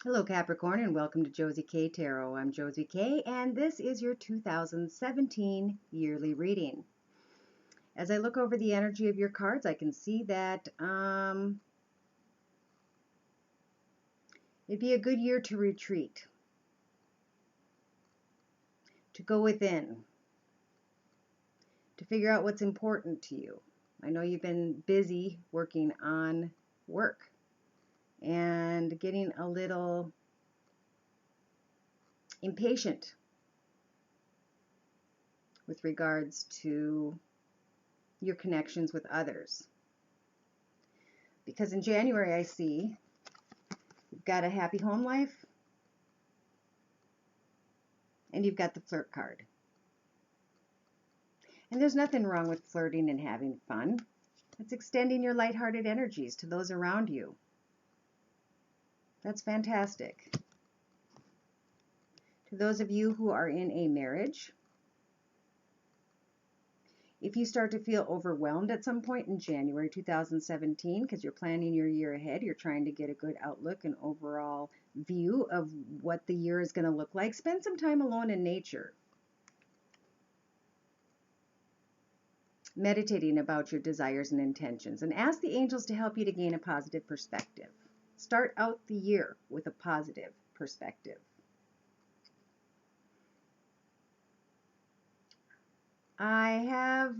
Hello Capricorn and welcome to Josie K Tarot. I'm Josie K and this is your 2017 yearly reading. As I look over the energy of your cards, I can see that it'd be a good year to retreat, to go within, to figure out what's important to you. I know you've been busy working on work and getting a little impatient with regards to your connections with others. Because in January I see you've got a happy home life and you've got the flirt card. And there's nothing wrong with flirting and having fun. It's extending your lighthearted energies to those around you. That's fantastic. To those of you who are in a marriage, if you start to feel overwhelmed at some point in January 2017 because you're planning your year ahead, you're trying to get a good outlook and overall view of what the year is going to look like, spend some time alone in nature, meditating about your desires and intentions, and ask the angels to help you to gain a positive perspective. Start out the year with a positive perspective. I have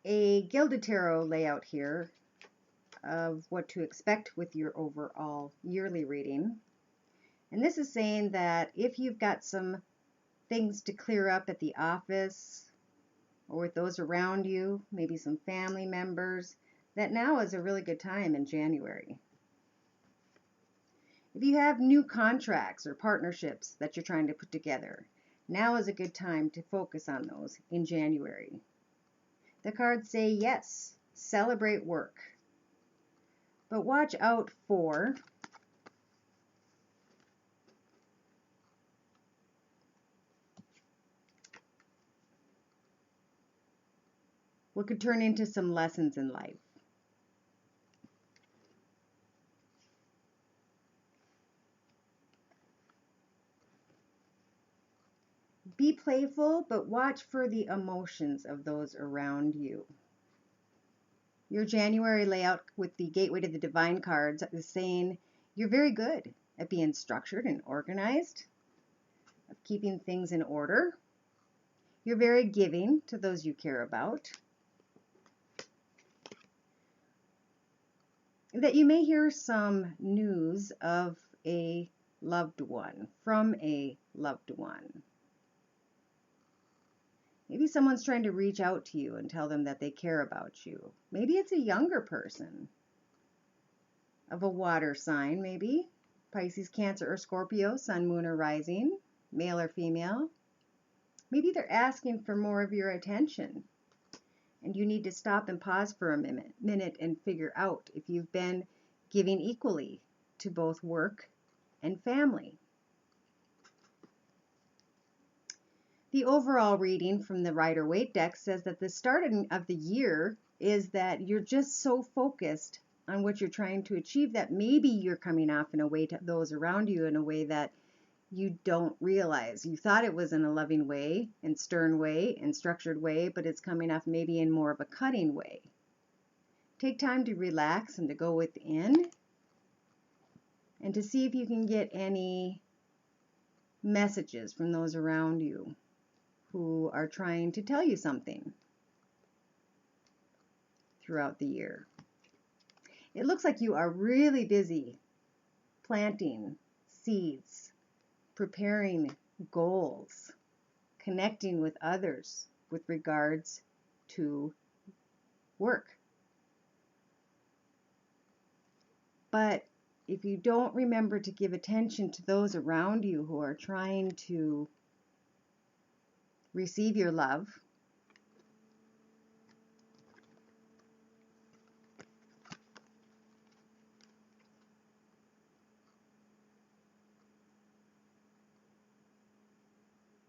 a Gilded Tarot layout here of what to expect with your overall yearly reading. And this is saying that if you've got some things to clear up at the office or with those around you, maybe some family members, that now is a really good time in January. If you have new contracts or partnerships that you're trying to put together, now is a good time to focus on those in January. The cards say yes, celebrate work. But watch out for what could turn into some lessons in life. Be playful, but watch for the emotions of those around you. Your January layout with the Gateway to the Divine cards is saying you're very good at being structured and organized, of keeping things in order. You're very giving to those you care about. That you may hear some news of a loved one, from a loved one. Maybe someone's trying to reach out to you and tell them that they care about you. Maybe it's a younger person of a water sign, maybe Pisces, Cancer, or Scorpio, Sun, Moon, or Rising, male or female. Maybe they're asking for more of your attention, and you need to stop and pause for a minute and figure out if you've been giving equally to both work and family. The overall reading from the Rider-Waite deck says that the start of the year is that you're just so focused on what you're trying to achieve that maybe you're coming off in a way to those around you in a way that you don't realize. You thought it was in a loving way and stern way and structured way, but it's coming off maybe in more of a cutting way. Take time to relax and to go within and to see if you can get any messages from those around you who are trying to tell you something throughout the year. It looks like you are really busy planting seeds, preparing goals, connecting with others with regards to work. But if you don't remember to give attention to those around you who are trying to receive your love,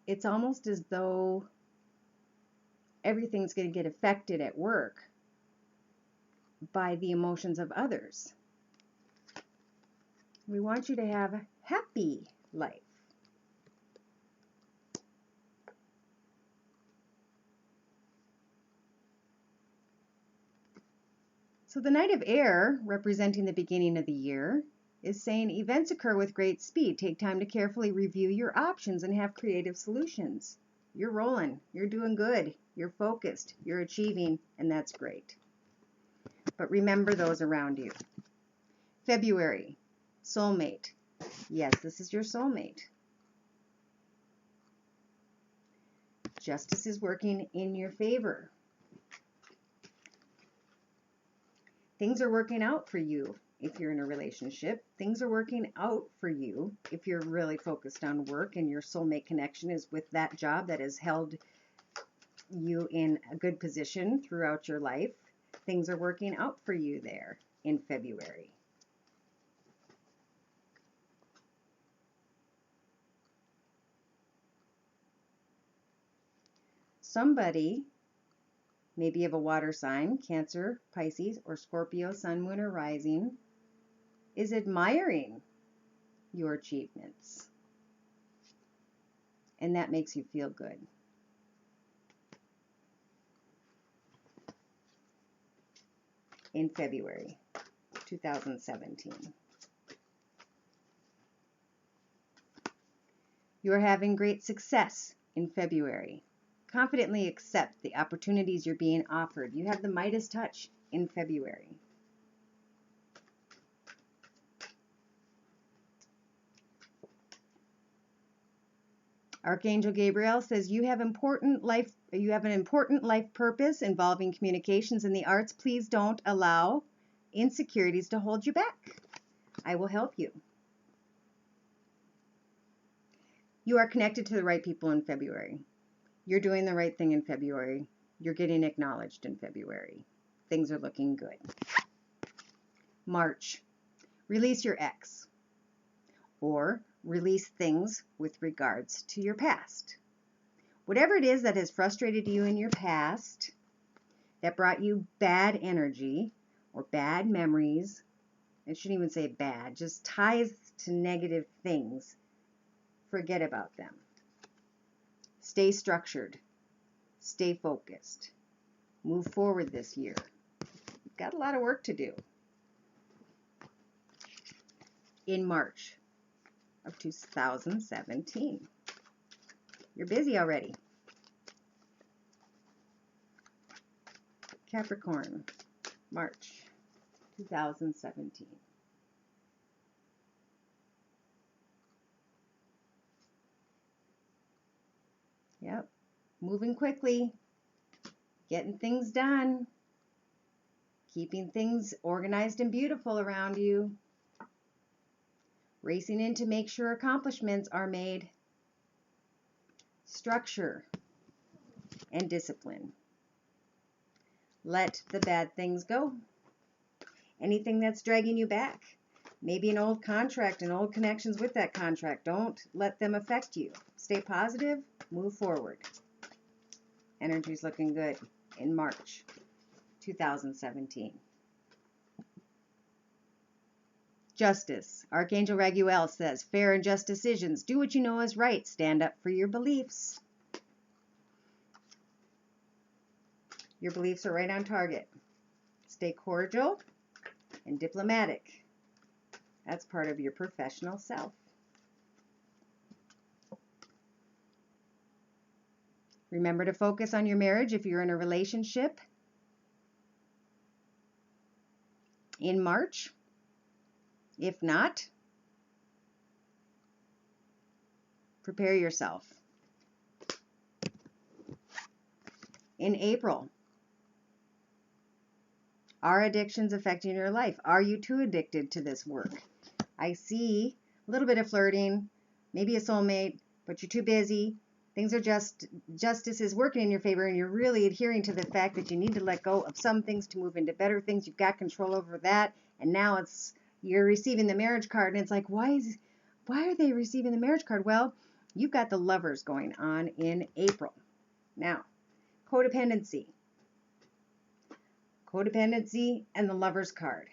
it's almost as though everything's going to get affected at work by the emotions of others. We want you to have a happy life. So the Knight of Air, representing the beginning of the year, is saying events occur with great speed. Take time to carefully review your options and have creative solutions. You're rolling. You're doing good. You're focused. You're achieving, and that's great. But remember those around you. February, soulmate. Yes, this is your soulmate. Justice is working in your favor. Things are working out for you if you're in a relationship. Things are working out for you if you're really focused on work and your soulmate connection is with that job that has held you in a good position throughout your life. Things are working out for you there in February. Somebody, maybe of a water sign, Cancer, Pisces, or Scorpio, Sun, Moon, or Rising, is admiring your achievements. And that makes you feel good. In February 2017. You are having great success in February. Confidently accept the opportunities you're being offered. You have the Midas touch in February. Archangel Gabriel says you have an important life purpose involving communications and the arts. Please don't allow insecurities to hold you back. I will help you. You are connected to the right people in February. You're doing the right thing in February. You're getting acknowledged in February. Things are looking good. March. Release your ex. Or release things with regards to your past. Whatever it is that has frustrated you in your past, that brought you bad energy or bad memories, I shouldn't even say bad, just ties to negative things, forget about them. Stay structured. Stay focused. Move forward this year. You've got a lot of work to do. In March of 2017. You're busy already. Capricorn, March 2017. Yep, moving quickly, getting things done, keeping things organized and beautiful around you. Racing in to make sure accomplishments are made. Structure and discipline. Let the bad things go. Anything that's dragging you back. Maybe an old contract and old connections with that contract. Don't let them affect you. Stay positive. Move forward. Energy's looking good in March 2017. Justice. Archangel Raguel says, fair and just decisions. Do what you know is right. Stand up for your beliefs. Your beliefs are right on target. Stay cordial and diplomatic. That's part of your professional self. Remember to focus on your marriage if you're in a relationship. In March. If not, prepare yourself. In April, are addictions affecting your life? Are you too addicted to this work? I see a little bit of flirting, maybe a soulmate, but you're too busy. Things are justice is working in your favor, and you're really adhering to the fact that you need to let go of some things to move into better things. You've got control over that, and now you're receiving the marriage card, and it's like, why are they receiving the marriage card? Well, you've got the lovers going on in April. Now, codependency. Codependency and the lovers card.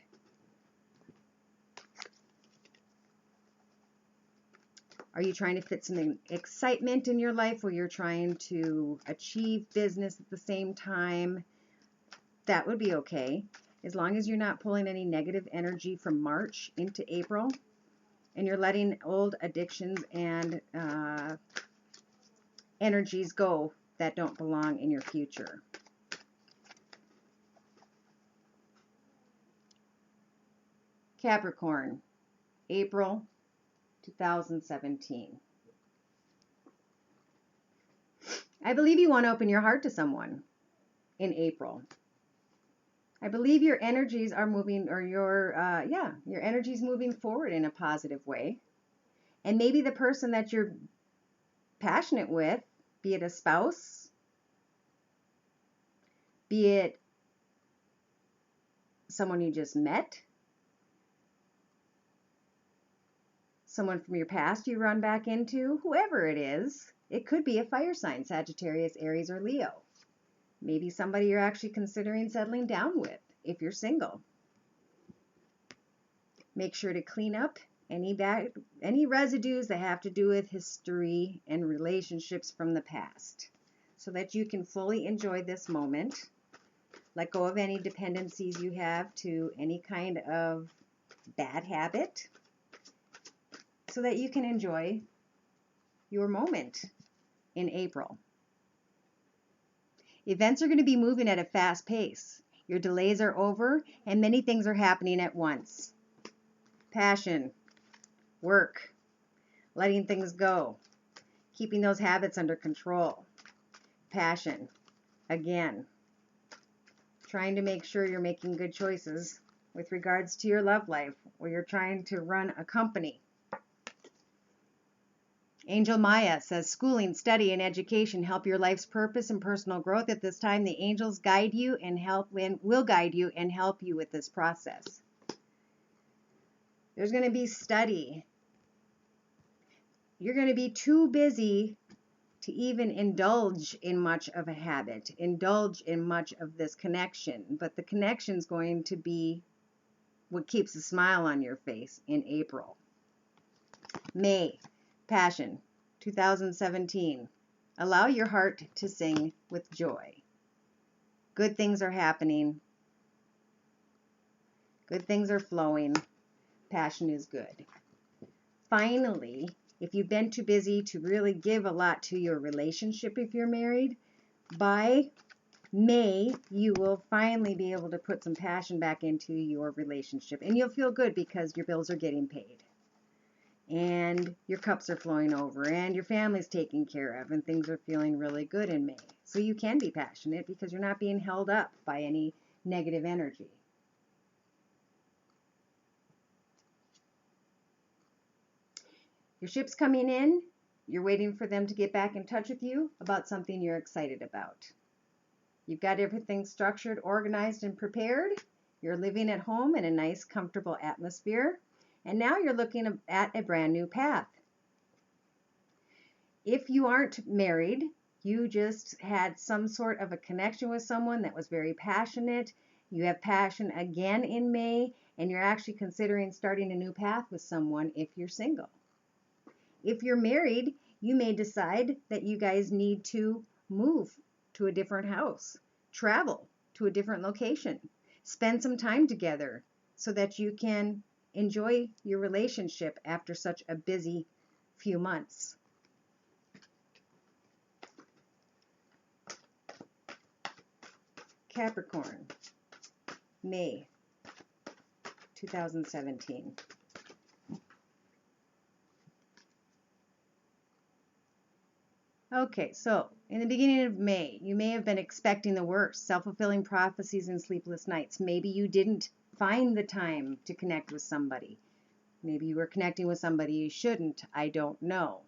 Are you trying to fit some excitement in your life where you're trying to achieve business at the same time? That would be okay. As long as you're not pulling any negative energy from March into April and you're letting old addictions and energies go that don't belong in your future. Capricorn, April 2017. I believe you want to open your heart to someone in April. I believe your energies are moving, or your energy's moving forward in a positive way. And maybe the person that you're passionate with, be it a spouse, be it someone you just met, someone from your past you run back into, whoever it is, it could be a fire sign, Sagittarius, Aries, or Leo. Maybe somebody you're actually considering settling down with if you're single. Make sure to clean up any residues that have to do with history and relationships from the past so that you can fully enjoy this moment. Let go of any dependencies you have to any kind of bad habit so that you can enjoy your moment in April. Events are going to be moving at a fast pace. Your delays are over and many things are happening at once. Passion, work, letting things go, keeping those habits under control. Passion, again, trying to make sure you're making good choices with regards to your love life where you're trying to run a company. Angel Maya says, schooling, study, and education help your life's purpose and personal growth. At this time, the angels guide you and will guide you and help you with this process. There's going to be study. You're going to be too busy to even indulge in much of a habit, indulge in much of this connection. But the connection's going to be what keeps a smile on your face in April. May. Passion, 2017. Allow your heart to sing with joy. Good things are happening. Good things are flowing. Passion is good. Finally, if you've been too busy to really give a lot to your relationship if you're married, by May, you will finally be able to put some passion back into your relationship. And you'll feel good because your bills are getting paid. And your cups are flowing over and your family's taken care of and things are feeling really good in May. So you can be passionate because you're not being held up by any negative energy. Your ship's coming in. You're waiting for them to get back in touch with you about something you're excited about. You've got everything structured, organized, and prepared. You're living at home in a nice, comfortable atmosphere. And now you're looking at a brand new path. If you aren't married, you just had some sort of a connection with someone that was very passionate. You have passion again in May, and you're actually considering starting a new path with someone if you're single. If you're married, you may decide that you guys need to move to a different house, travel to a different location, spend some time together so that you can enjoy your relationship after such a busy few months. Capricorn, May 2017. Okay, so in the beginning of May, you may have been expecting the worst, self-fulfilling prophecies and sleepless nights. Maybe you didn't find the time to connect with somebody. Maybe you were connecting with somebody you shouldn't. I don't know.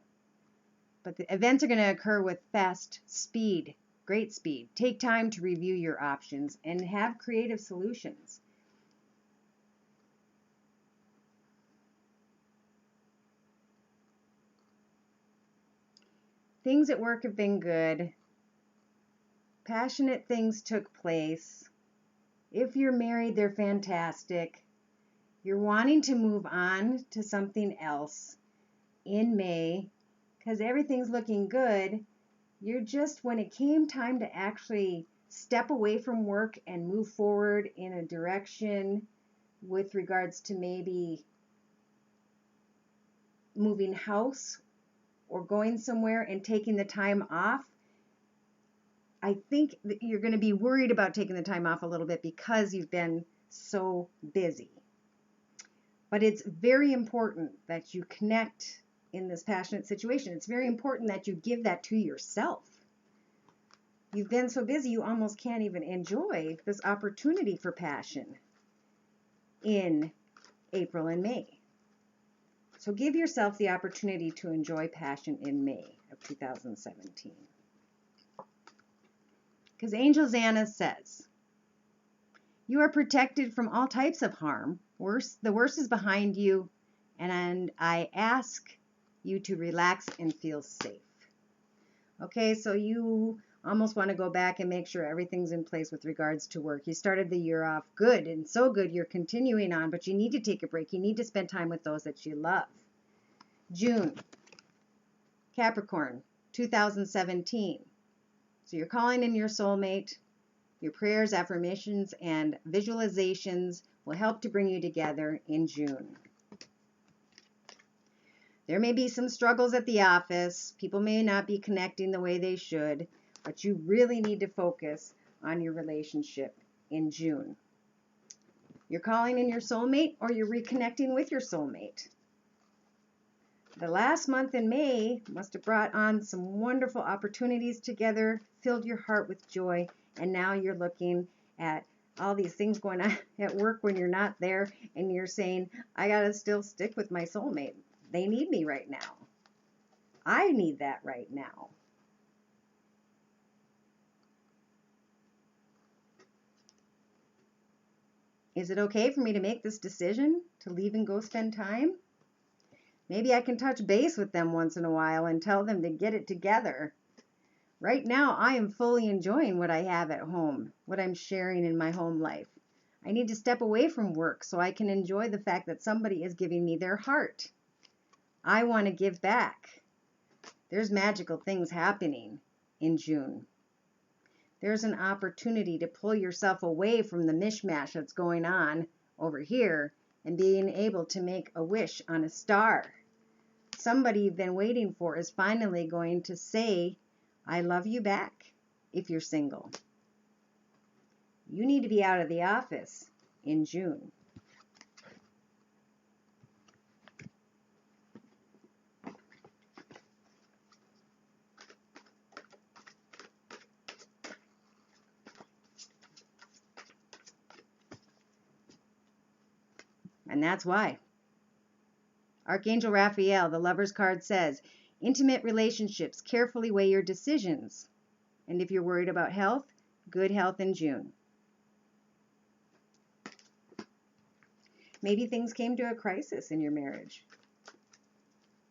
But the events are going to occur with fast speed, great speed. Take time to review your options and have creative solutions. Things at work have been good. Passionate things took place. If you're married, they're fantastic. You're wanting to move on to something else. in May, because everything's looking good. You're just, when it came time to actually step away from work and move forward in a direction with regards to maybe moving house or going somewhere and taking the time off, I think that you're going to be worried about taking the time off a little bit because you've been so busy. But it's very important that you connect in this passionate situation. It's very important that you give that to yourself. You've been so busy you almost can't even enjoy this opportunity for passion in April and May. So give yourself the opportunity to enjoy passion in May of 2017. Because Angel Zana says, you are protected from all types of harm. The worst is behind you, and I ask you to relax and feel safe. Okay, so you almost want to go back and make sure everything's in place with regards to work. You started the year off good, and so good you're continuing on, but you need to take a break. You need to spend time with those that you love. June, Capricorn, 2017. So you're calling in your soulmate. Your prayers, affirmations, and visualizations will help to bring you together in June. There may be some struggles at the office. People may not be connecting the way they should, but you really need to focus on your relationship in June. You're calling in your soulmate, or you're reconnecting with your soulmate. The last month in May must have brought on some wonderful opportunities together, filled your heart with joy, and now you're looking at all these things going on at work when you're not there, and you're saying, I gotta still stick with my soulmate. They need me right now. I need that right now. Is it okay for me to make this decision to leave and go spend time? Maybe I can touch base with them once in a while and tell them to get it together. Right now, I am fully enjoying what I have at home, what I'm sharing in my home life. I need to step away from work so I can enjoy the fact that somebody is giving me their heart. I want to give back. There's magical things happening in June. There's an opportunity to pull yourself away from the mishmash that's going on over here and being able to make a wish on a star. Somebody you've been waiting for is finally going to say, I love you back, if you're single. You need to be out of the office in June. And that's why. Archangel Raphael, the Lover's card, says, intimate relationships, carefully weigh your decisions. And if you're worried about health, good health in June. Maybe things came to a crisis in your marriage.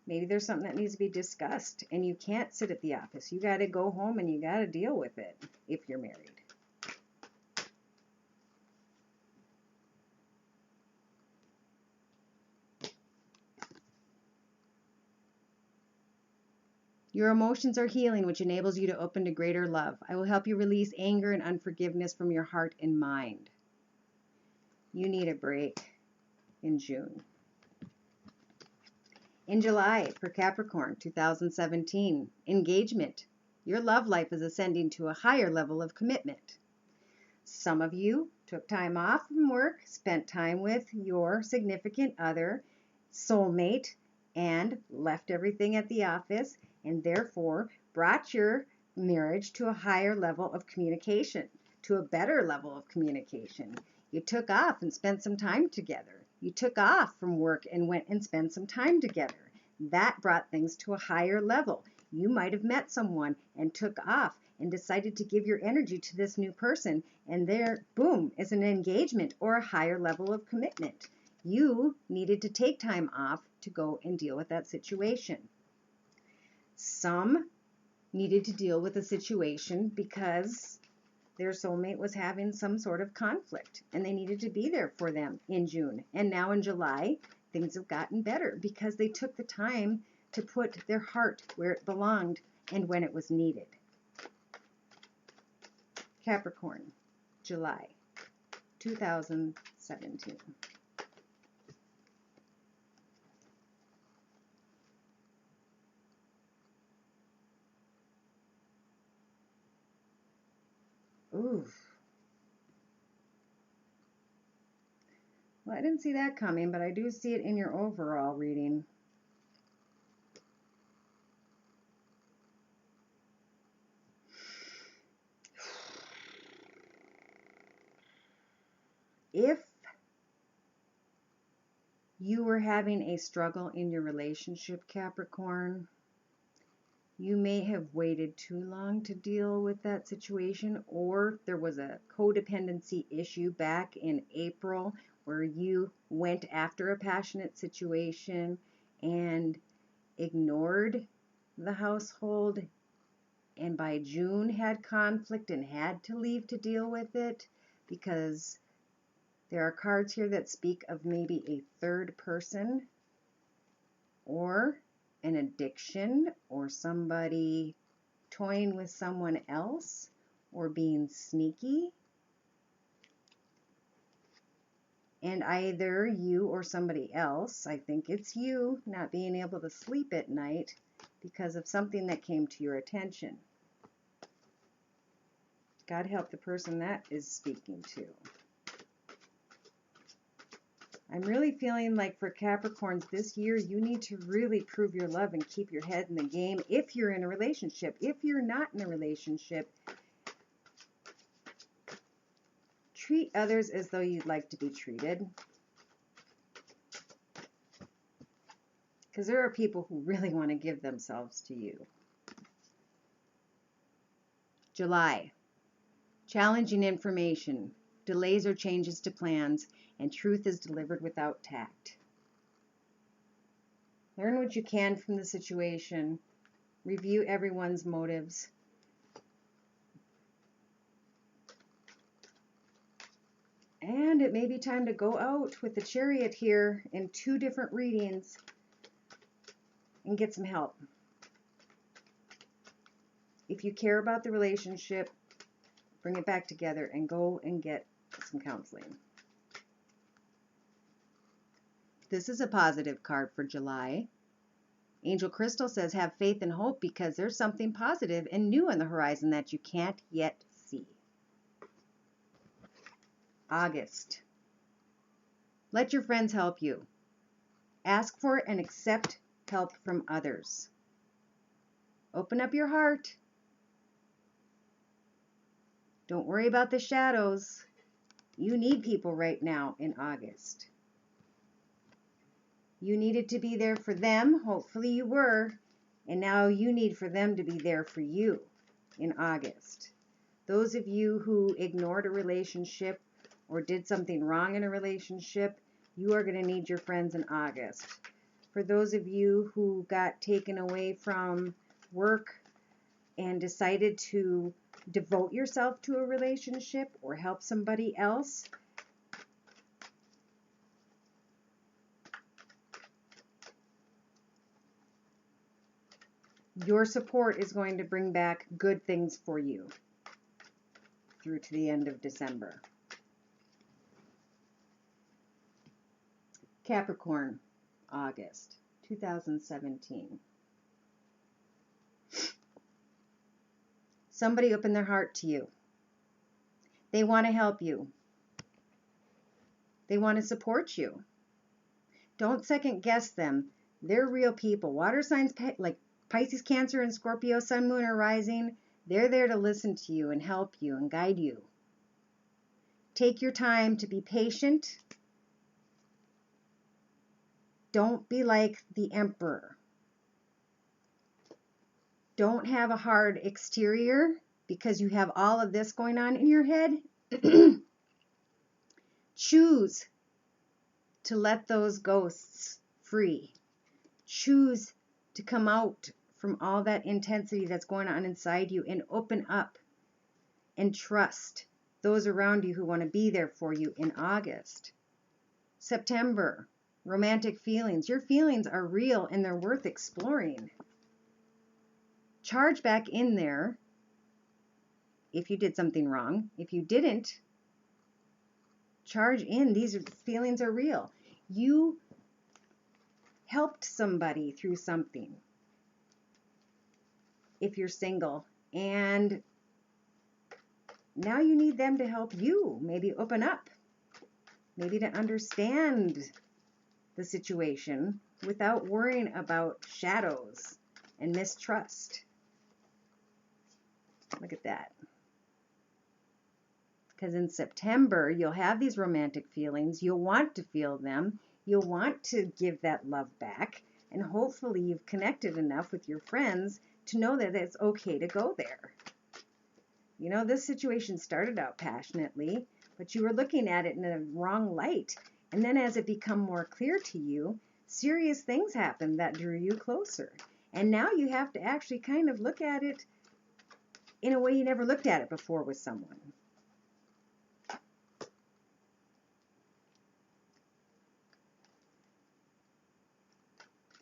Maybe there's something that needs to be discussed and you can't sit at the office. You got to go home and you got to deal with it if you're married. Your emotions are healing, which enables you to open to greater love. I will help you release anger and unforgiveness from your heart and mind. You need a break in June. In July, for Capricorn, 2017, engagement. Your love life is ascending to a higher level of commitment. Some of you took time off from work, spent time with your significant other, soulmate, and left everything at the office, and therefore brought your marriage to a higher level of communication, to a better level of communication. You took off and spent some time together. You took off from work and went and spent some time together. That brought things to a higher level. You might have met someone and took off and decided to give your energy to this new person, and there, boom, is an engagement or a higher level of commitment. You needed to take time off to go and deal with that situation. Some needed to deal with a situation because their soulmate was having some sort of conflict and they needed to be there for them in June. And now in July, things have gotten better because they took the time to put their heart where it belonged and when it was needed. Capricorn, July 2017. Ooh. Well, I didn't see that coming, but I do see it in your overall reading. If you were having a struggle in your relationship, Capricorn, you may have waited too long to deal with that situation, or there was a codependency issue back in April where you went after a passionate situation and ignored the household, and by June had conflict and had to leave to deal with it, because there are cards here that speak of maybe a third person or an addiction or somebody toying with someone else or being sneaky. And either you or somebody else, I think it's you, not being able to sleep at night because of something that came to your attention. God help the person that is speaking to. I'm really feeling like for Capricorns this year, you need to really prove your love and keep your head in the game if you're in a relationship. If you're not in a relationship, treat others as though you'd like to be treated. Because there are people who really want to give themselves to you. July. Challenging information. Delays or changes to plans, and truth is delivered without tact. Learn what you can from the situation. Review everyone's motives. And it may be time to go out with the Chariot here in 2 different readings and get some help. If you care about the relationship, bring it back together and go and get some counseling. This is a positive card for July. Angel Crystal says have faith and hope because there's something positive and new on the horizon that you can't yet see. August. Let your friends help you. Ask for and accept help from others. Open up your heart. Don't worry about the shadows. You need people right now in August. You needed to be there for them. Hopefully you were. And now you need for them to be there for you in August. Those of you who ignored a relationship or did something wrong in a relationship, you are going to need your friends in August. For those of you who got taken away from work and decided to devote yourself to a relationship or help somebody else, your support is going to bring back good things for you through to the end of December. Capricorn, August 2017. Somebody opened their heart to you. They want to help you. They want to support you. Don't second guess them. They're real people. Water signs like Pisces, Cancer, and Scorpio, Sun, Moon, or Rising, they're there to listen to you and help you and guide you. Take your time to be patient. Don't be like the Emperor. Don't have a hard exterior because you have all of this going on in your head. Choose to let those ghosts free. Choose to come out from all that intensity that's going on inside you and open up and trust those around you who want to be there for you in August. September. romantic feelings. Your feelings are real and they're worth exploring. Charge back in there if you did something wrong. If you didn't, charge in. These feelings are real. You helped somebody through something if you're single, and now you need them to help you. Maybe open up, maybe to understand the situation without worrying about shadows and mistrust. Look at that. Because in September, you'll have these romantic feelings. You'll want to feel them. You'll want to give that love back. And hopefully you've connected enough with your friends to know that it's okay to go there. You know, this situation started out passionately, but you were looking at it in a wrong light. And then as it became more clear to you, serious things happened that drew you closer. And now you have to actually kind of look at it in a way you never looked at it before with someone.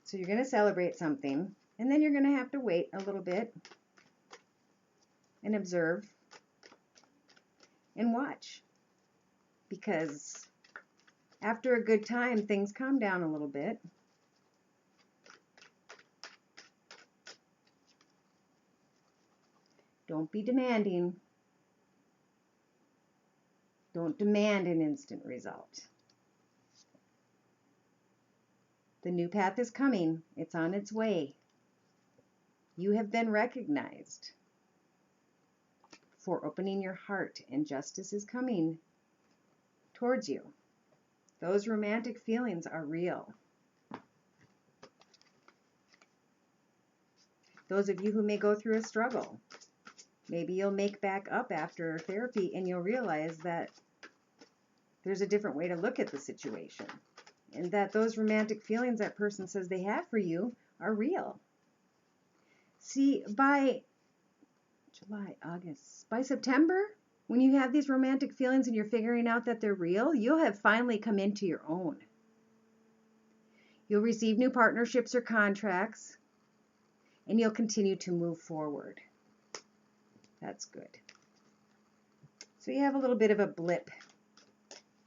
So you're going to celebrate something, and then you're going to have to wait a little bit and observe and watch. Because after a good time, things calm down a little bit. Don't be demanding. Don't demand an instant result. The new path is coming. It's on its way. You have been recognized for opening your heart, and justice is coming towards you. Those romantic feelings are real. Those of you who may go through a struggle, maybe you'll make back up after therapy and you'll realize that there's a different way to look at the situation. And that those romantic feelings that person says they have for you are real. See, by July, August, by September, when you have these romantic feelings and you're figuring out that they're real, you'll have finally come into your own. You'll receive new partnerships or contracts, and you'll continue to move forward. That's good. So you have a little bit of a blip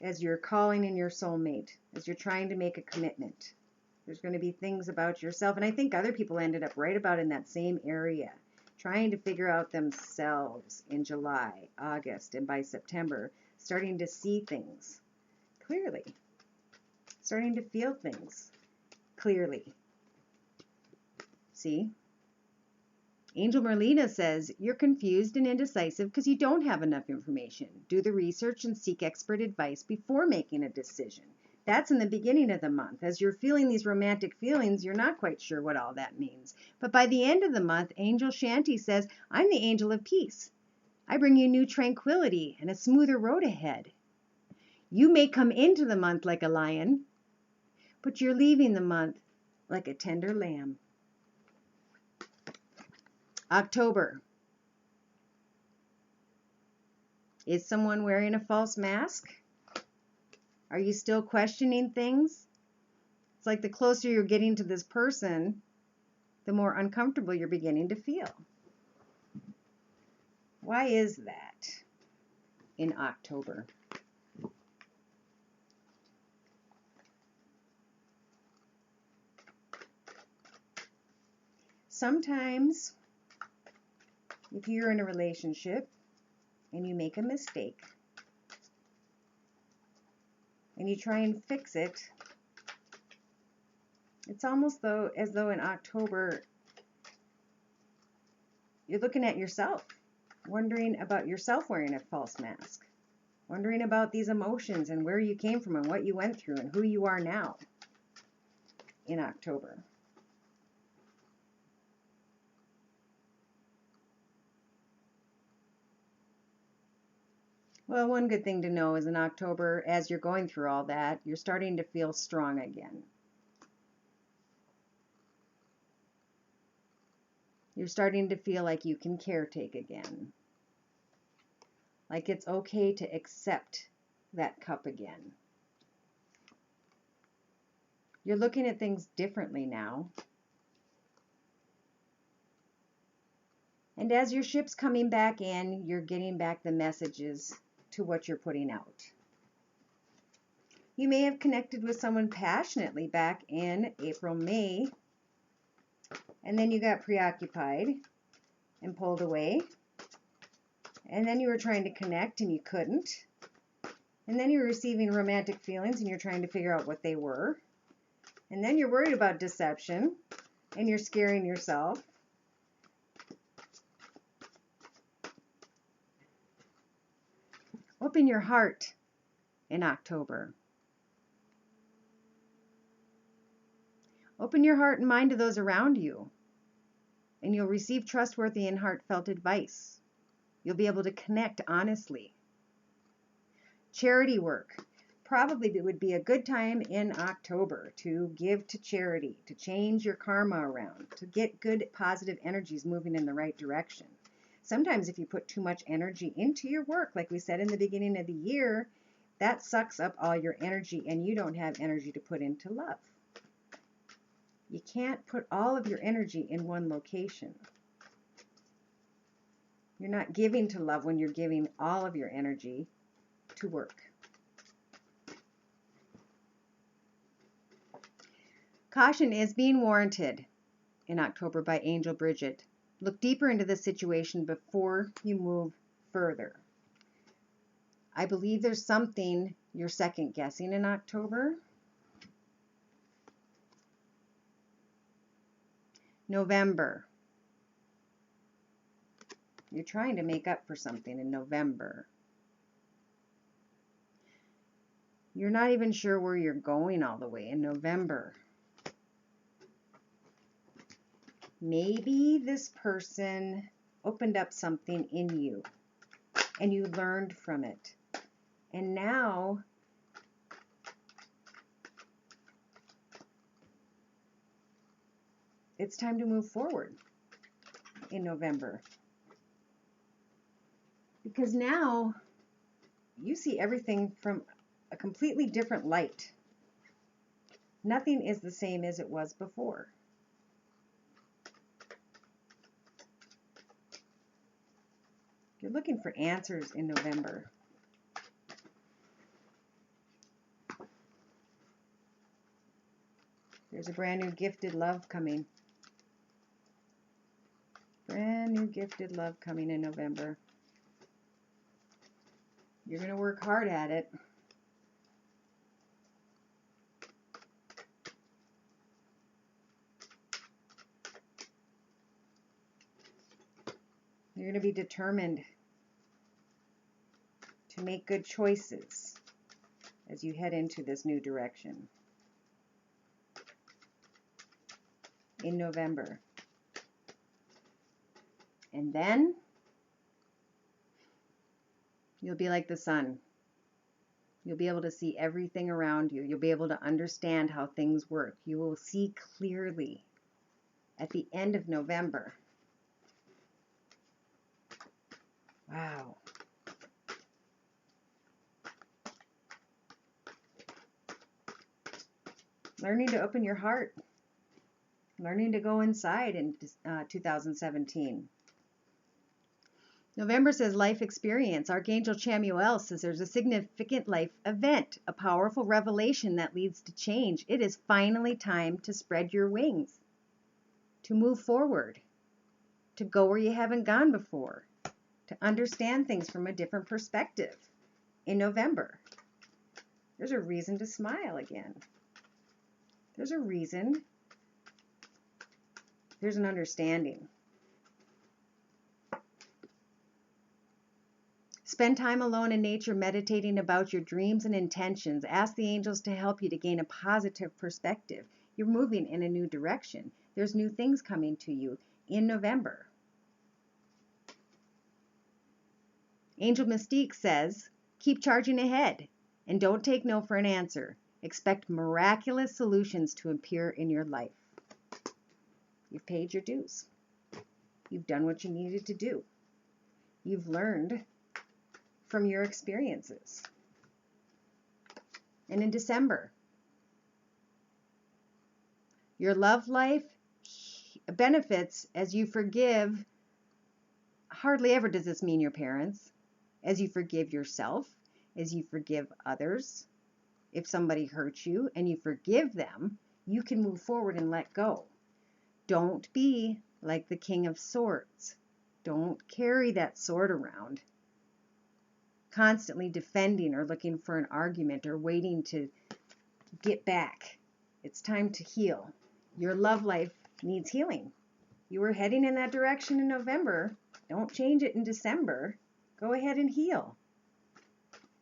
as you're calling in your soulmate, as you're trying to make a commitment. There's going to be things about yourself, and I think other people ended up right about in that same area, trying to figure out themselves in July, August, and by September, starting to see things clearly, starting to feel things clearly. See? Angel Merlina says, you're confused and indecisive because you don't have enough information. Do the research and seek expert advice before making a decision. That's in the beginning of the month. As you're feeling these romantic feelings, you're not quite sure what all that means. But by the end of the month, Angel Shanti says, I'm the angel of peace. I bring you new tranquility and a smoother road ahead. You may come into the month like a lion, but you're leaving the month like a tender lamb. October. Is someone wearing a false mask? Are you still questioning things? It's like the closer you're getting to this person, the more uncomfortable you're beginning to feel. Why is that in October? Sometimes, if you're in a relationship and you make a mistake and you try and fix it, it's almost as though in October you're looking at yourself, wondering about yourself wearing a false mask, wondering about these emotions and where you came from and what you went through and who you are now in October. Well, one good thing to know is in October, as you're going through all that, you're starting to feel strong again. You're starting to feel like you can caretake again. Like it's okay to accept that cup again. You're looking at things differently now. And as your ship's coming back in, you're getting back the messages to what you're putting out. You may have connected with someone passionately back in April, May, and then you got preoccupied and pulled away. And then you were trying to connect and you couldn't. And then you were receiving romantic feelings and you're trying to figure out what they were. And then you're worried about deception and you're scaring yourself. Open your heart in October. Open your heart and mind to those around you, and you'll receive trustworthy and heartfelt advice. You'll be able to connect honestly. Charity work. Probably it would be a good time in October to give to charity, to change your karma around, to get good positive energies moving in the right direction. Sometimes if you put too much energy into your work, like we said in the beginning of the year, that sucks up all your energy and you don't have energy to put into love. You can't put all of your energy in one location. You're not giving to love when you're giving all of your energy to work. Caution is being warranted in October by Angel Bridget. Look deeper into the situation before you move further. I believe there's something you're second guessing in October. November. You're trying to make up for something in November. You're not even sure where you're going all the way in November. Maybe this person opened up something in you and you learned from it. And now it's time to move forward in November. Because now you see everything from a completely different light. Nothing is the same as it was before. You're looking for answers in November. There's a brand new gifted love coming. Brand new gifted love coming in November. You're going to work hard at it. You're going to be determined to make good choices as you head into this new direction in November. And then you'll be like the sun. You'll be able to see everything around you. You'll be able to understand how things work. You will see clearly at the end of November. Wow. Learning to open your heart. Learning to go inside in 2017. November says life experience. Archangel Chamuel says there's a significant life event, a powerful revelation that leads to change. It is finally time to spread your wings, to move forward, to go where you haven't gone before, to understand things from a different perspective in November. There's a reason to smile again. There's a reason. There's an understanding. Spend time alone in nature, meditating about your dreams and intentions. Ask the angels to help you to gain a positive perspective. You're moving in a new direction. There's new things coming to you in November. Angel Mystique says, keep charging ahead and don't take no for an answer. Expect miraculous solutions to appear in your life. You've paid your dues. You've done what you needed to do. You've learned from your experiences. And in December, Your love life benefits as you forgive. Hardly ever does this mean your parents. As you forgive yourself, as you forgive others. If somebody hurts you and you forgive them, you can move forward and let go. Don't be like the King of Swords. Don't carry that sword around, constantly defending or looking for an argument or waiting to get back. It's time to heal. Your love life needs healing. You were heading in that direction in November. Don't change it in December. Go ahead and heal,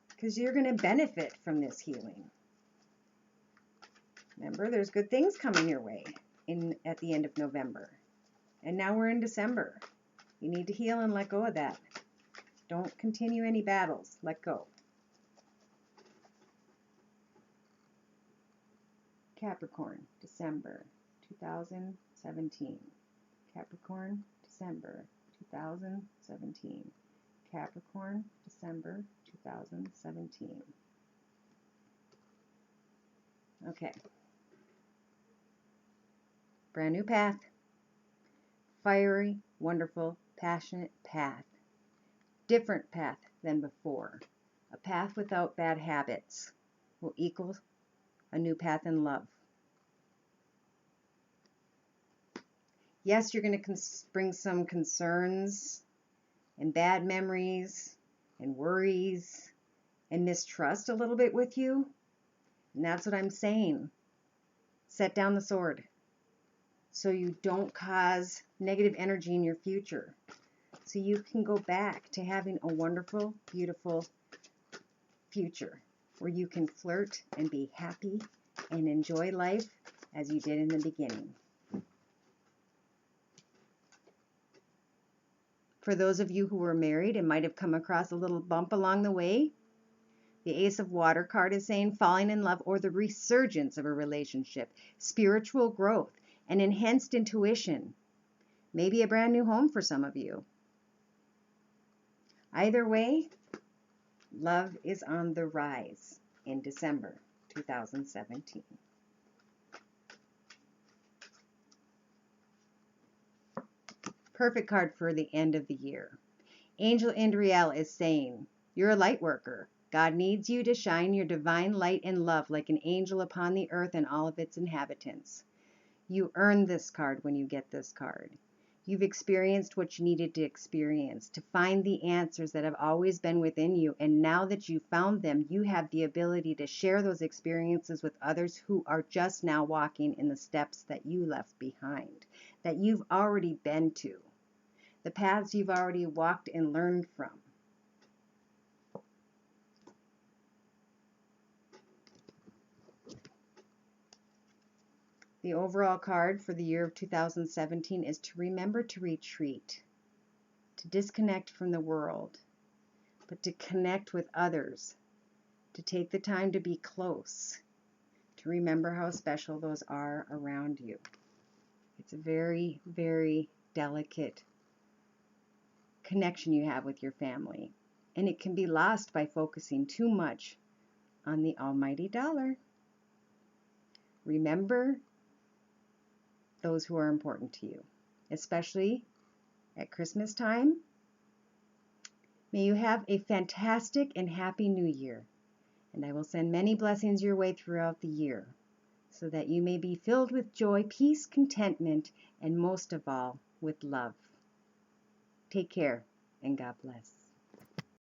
because you're going to benefit from this healing. Remember, there's good things coming your way at the end of November. And now we're in December. You need to heal and let go of that. Don't continue any battles. Let go. Capricorn, December 2017. Capricorn, December 2017. Capricorn, December 2017. Okay. Brand new path. Fiery, wonderful, passionate path. Different path than before. A path without bad habits will equal a new path in love. Yes, you're going to bring some concerns and bad memories and worries and mistrust a little bit with you. And that's what I'm saying. Set down the sword so you don't cause negative energy in your future. So you can go back to having a wonderful, beautiful future where you can flirt and be happy and enjoy life as you did in the beginning. For those of you who were married and might have come across a little bump along the way, the Ace of Water card is saying falling in love or the resurgence of a relationship, spiritual growth, and enhanced intuition. Maybe a brand new home for some of you. Either way, love is on the rise in December 2017. Perfect card for the end of the year. Angel Indriel is saying, you're a light worker. God needs you to shine your divine light and love like an angel upon the earth and all of its inhabitants. You earn this card when you get this card. You've experienced what you needed to experience to find the answers that have always been within you. And now that you've found them, you have the ability to share those experiences with others who are just now walking in the steps that you left behind, that you've already been to, the paths you've already walked and learned from. The overall card for the year of 2017 is to remember to retreat, to disconnect from the world, but to connect with others, to take the time to be close, to remember how special those are around you. It's a very, very delicate connection you have with your family, and it can be lost by focusing too much on the almighty dollar. Remember those who are important to you, especially at Christmas time. May you have a fantastic and happy new year, and I will send many blessings your way throughout the year so that you may be filled with joy, peace, contentment, and most of all, with love. Take care, and God bless.